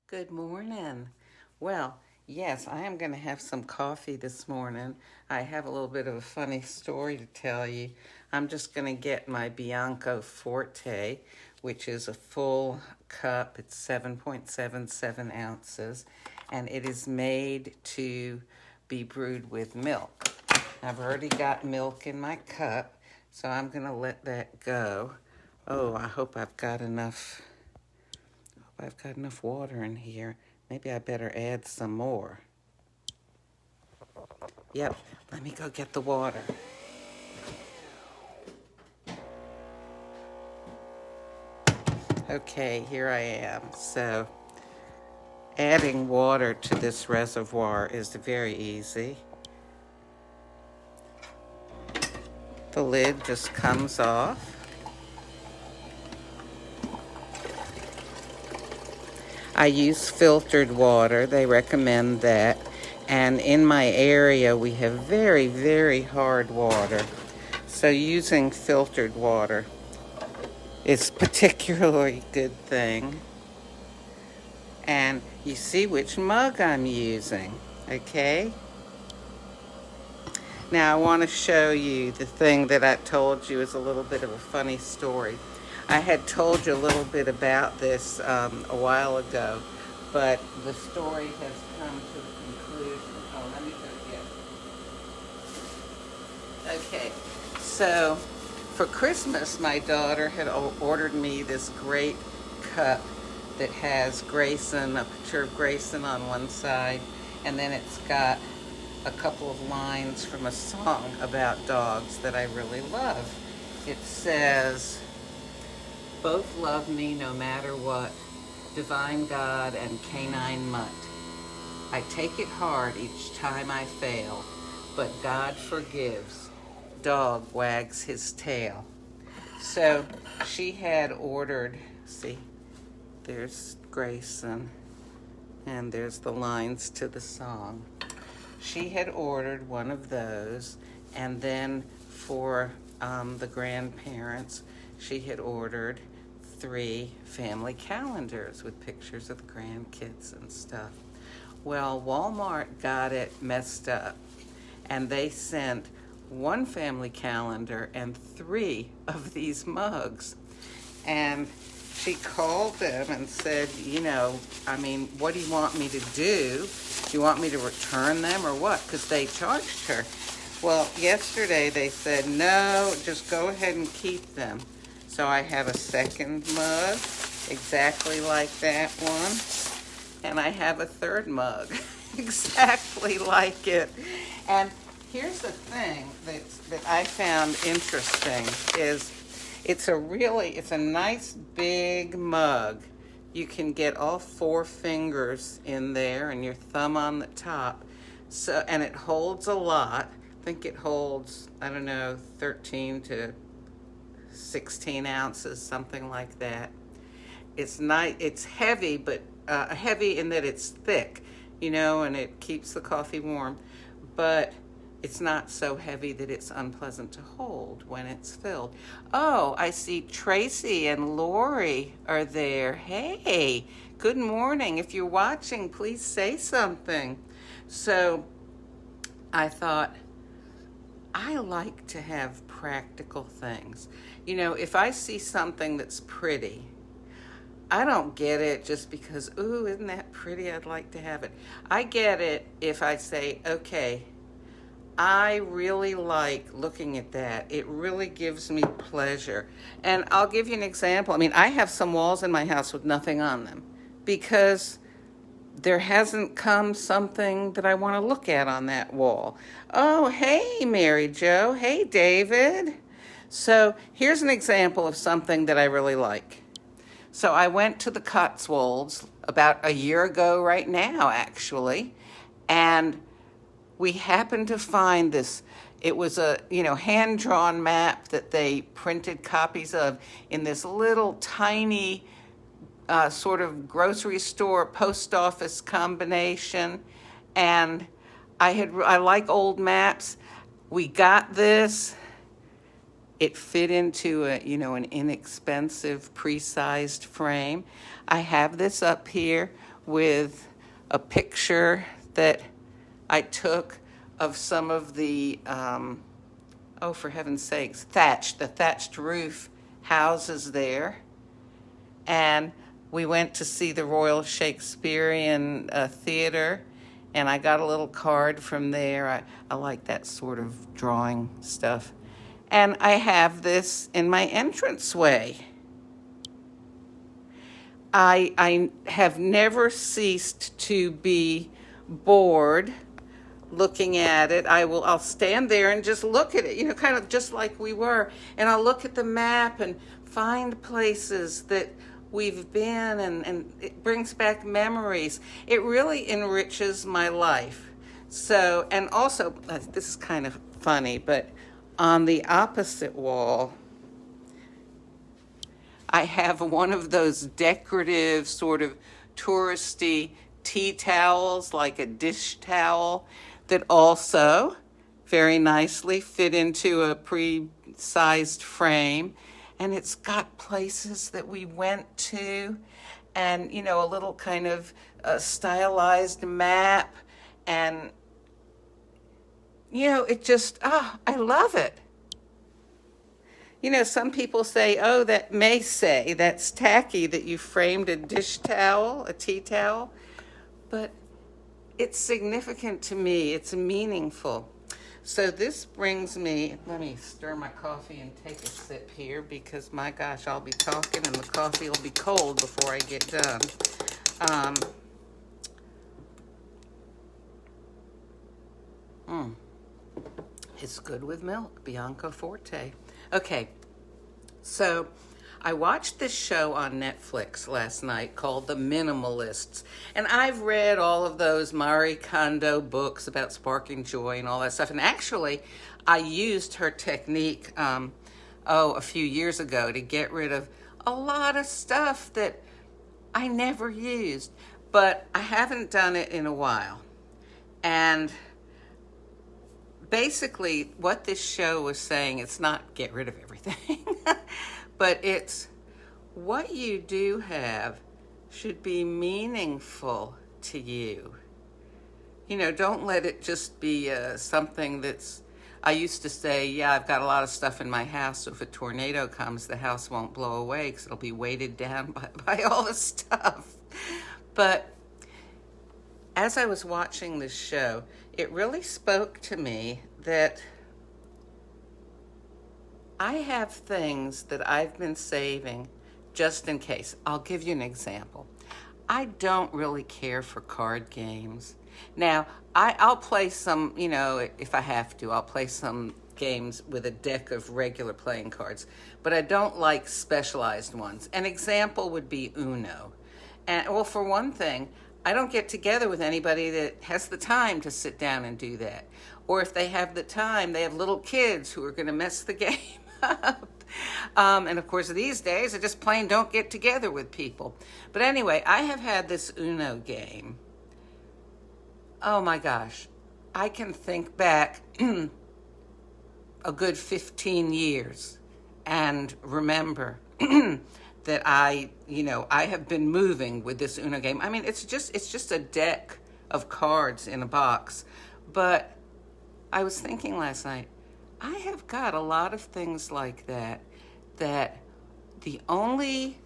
Good morning. Well, yes, I am going to have some coffee this morning. I have a little bit of a funny story to tell you. I'm just going to get my Bianco Forte, which is a full cup. It's 7.77 ounces, and it is made to be brewed with milk. I've already got milk in my cup, so I'm going to let that go. Oh, I hope I've got enough water in here. Maybe I better add some more. Yep, let me go get the water. Okay, here I am. So, adding water to this reservoir is very easy. The lid just comes off. I use filtered water. They recommend that. And in my area, we have very, very hard water. So using filtered water is a particularly good thing. And you see which mug I'm using, okay? Now I want to show you the thing that I told you is a little bit of a funny story. I had told you a little bit about this a while ago, but the story has come to a conclusion. Oh, let me go get it. Okay, so for Christmas, my daughter had ordered me this great cup that has Grayson, a picture of Grayson on one side, and then it's got a couple of lines from a song about dogs that I really love. It says, "Both love me no matter what, divine God and canine mutt. I take it hard each time I fail, but God forgives. Dog wags his tail." So she had ordered, see, there's Grayson, and there's the lines to the song. She had ordered one of those, and then for the grandparents, she had ordered 3 family calendars with pictures of the grandkids and stuff. Well, Walmart got it messed up, and they sent 1 family calendar and 3 of these mugs. And she called them and said, what do you want me to do? Do you want me to return them or what? Because they charged her. Well, yesterday they said, no, just go ahead and keep them. So I have a second mug, exactly like that one. And I have a third mug, exactly like it. And here's the thing that I found interesting is it's a nice big mug. You can get all 4 fingers in there and your thumb on the top. So, and it holds a lot. I think it holds, 13 to 16 ounces, something like that. It's nice. It's heavy, but heavy in that it's thick, and it keeps the coffee warm. But it's not so heavy that it's unpleasant to hold when it's filled. Oh, I see Tracy and Lori are there. Hey, good morning. If you're watching, please say something. So I thought, I like to have practical things. If I see something that's pretty, I don't get it just because, ooh, isn't that pretty? I'd like to have it. I get it if I say, okay, I really like looking at that. It really gives me pleasure. And I'll give you an example. I have some walls in my house with nothing on them because there hasn't come something that I want to look at on that wall. Oh, hey, Mary Jo. Hey, David. So here's an example of something that I really like. So I went to the Cotswolds about a year ago right now, actually, and we happened to find this. It was a, hand-drawn map that they printed copies of in this little tiny sort of grocery store, post office combination. And I like old maps. We got this. It fit into an inexpensive, pre-sized frame. I have this up here with a picture that I took of some of the, oh, for heaven's sakes, the thatched roof houses there. And we went to see the Royal Shakespearean Theater, and I got a little card from there. I like that sort of drawing stuff. And I have this in my entranceway. I have never ceased to be bored looking at it. I'll stand there and just look at it, kind of just like we were. And I'll look at the map and find places that we've been, and it brings back memories. It really enriches my life. So, and also, this is kind of funny, but on the opposite wall, I have one of those decorative, sort of touristy tea towels, like a dish towel, that also very nicely fit into a pre-sized frame. And it's got places that we went to, and, a little kind of stylized map. And, it just, I love it. Some people say, oh, that's tacky that you framed a dish towel, a tea towel. But it's significant to me. It's meaningful. So this brings me, let me stir my coffee and take a sip here, because my gosh, I'll be talking and the coffee will be cold before I get done. It's good with milk, Bianco Forte. Okay, so I watched this show on Netflix last night called The Minimalists. And I've read all of those Marie Kondo books about sparking joy and all that stuff. And actually, I used her technique, a few years ago to get rid of a lot of stuff that I never used. But I haven't done it in a while. And basically, what this show was saying, it's not get rid of everything, but it's what you do have should be meaningful to you. Don't let it just be something that's, I used to say, yeah, I've got a lot of stuff in my house, so if a tornado comes, the house won't blow away because it'll be weighted down by all the stuff. But as I was watching this show, it really spoke to me that I have things that I've been saving just in case. I'll give you an example. I don't really care for card games. Now, I'll play some, if I have to, I'll play some games with a deck of regular playing cards, but I don't like specialized ones. An example would be Uno. And, well, for one thing, I don't get together with anybody that has the time to sit down and do that. Or if they have the time, they have little kids who are going to mess the game up. And of course, these days, I just plain don't get together with people. But anyway, I have had this Uno game. Oh my gosh. I can think back a good 15 years and remember that I have been moving with this Uno game. I mean, it's just a deck of cards in a box. But I was thinking last night, I have got a lot of things like that the only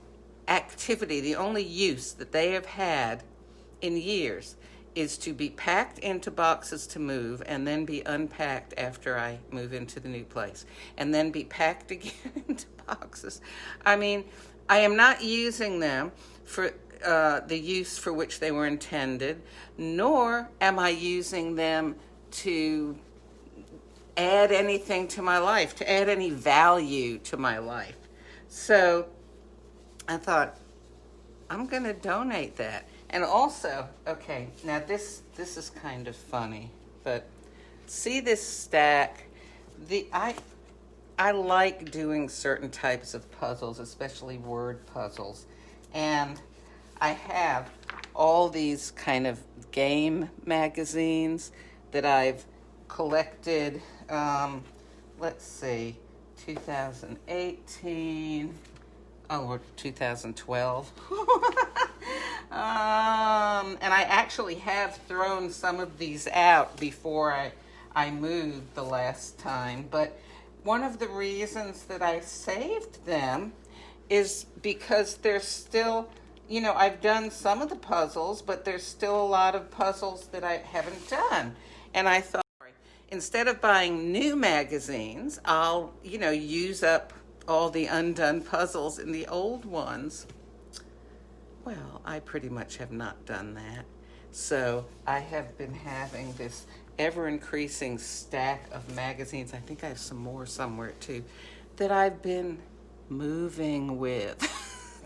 activity, the only use that they have had in years is to be packed into boxes to move and then be unpacked after I move into the new place and then be packed again into boxes. I mean, I am not using them for the use for which they were intended, nor am I using them to add anything to my life, to add any value to my life. So I thought, I'm going to donate that. And also, okay, now this is kind of funny, but see this stack? I like doing certain types of puzzles, especially word puzzles. And I have all these kind of game magazines that I've collected, let's see, 2018, 2012. 2012, And I actually have thrown some of these out before I moved the last time. But one of the reasons that I saved them is because there's still, you know, I've done some of the puzzles, but there's still a lot of puzzles that I haven't done. And I thought, instead of buying new magazines, I'll, you know, use up all the undone puzzles in the old ones. Well, I pretty much have not done that. So I have been having this ever-increasing stack of magazines. I think I have some more somewhere too, that I've been moving with.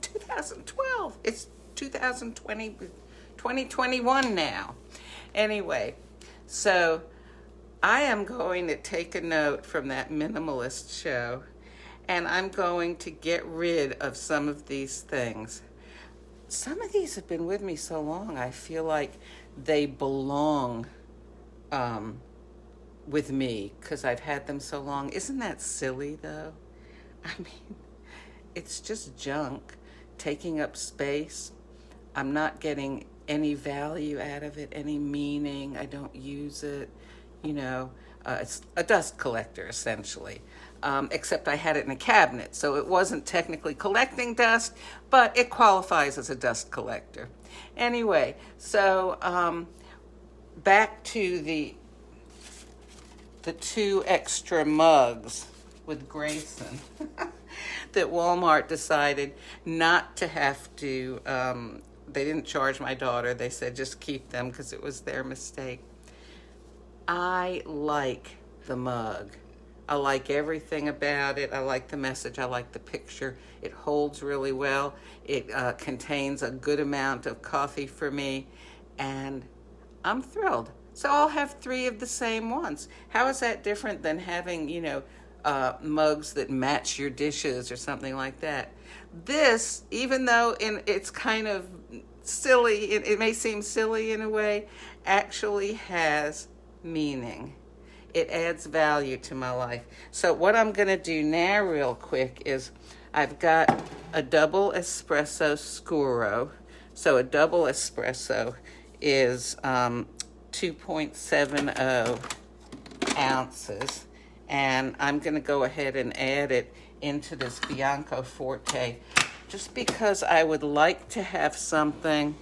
2012. It's 2020, 2021 now. Anyway, so I am going to take a note from that minimalist show, and I'm going to get rid of some of these things. Some of these have been with me so long, I feel like they belong with me because I've had them so long. Isn't that silly, though? I mean, it's just junk taking up space. I'm not getting any value out of it, any meaning. I don't use it. You know, it's a dust collector, essentially. Except I had it in a cabinet, so it wasn't technically collecting dust, but it qualifies as a dust collector. Anyway, so back to the 2 extra mugs with Grayson that Walmart decided not to have to, they didn't charge my daughter. They said just keep them because it was their mistake. I like the mug. I like everything about it. I like the message. I like the picture. It holds really well. It contains a good amount of coffee for me, and I'm thrilled. So I'll have 3 of the same ones. How is that different than having, you know, mugs that match your dishes or something like that? This, even though it's kind of silly, it may seem silly in a way, actually has meaning. It adds value to my life. So what I'm going to do now real quick is I've got a double espresso scuro. So a double espresso is 2.70 ounces. And I'm going to go ahead and add it into this Bianco Forte just because I would like to have something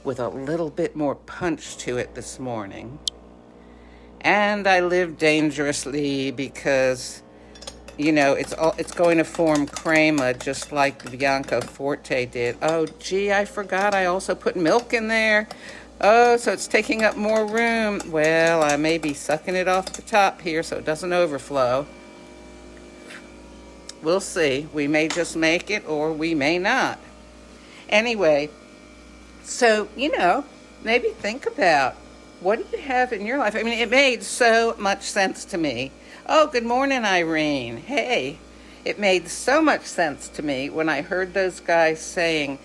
with a little bit more punch to it this morning. And I live dangerously because, you know, it's going to form crema just like the Bianco Forte did. Oh, gee, I forgot I also put milk in there. Oh, so it's taking up more room. Well, I may be sucking it off the top here so it doesn't overflow. We'll see. We may just make it or we may not. Anyway, so, you know, maybe think about, what do you have in your life? I mean, it made so much sense to me. Oh, good morning, Irene. Hey, it made so much sense to me when I heard those guys saying,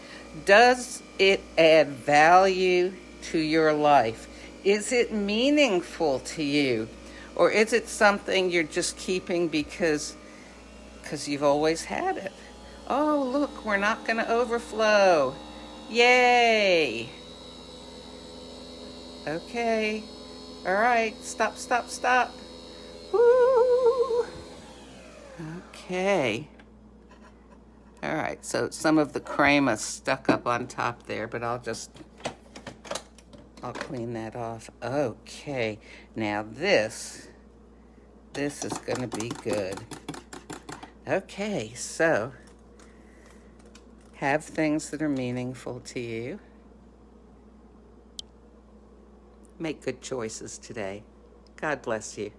does it add value to your life? Is it meaningful to you? Or is it something you're just keeping because you've always had it? Oh, look, we're not going to overflow. Yay. Okay. All right. Stop. Woo. Okay. All right. So some of the crema stuck up on top there, but I'll clean that off. Okay. Now this is going to be good. Okay. So have things that are meaningful to you. Make good choices today. God bless you.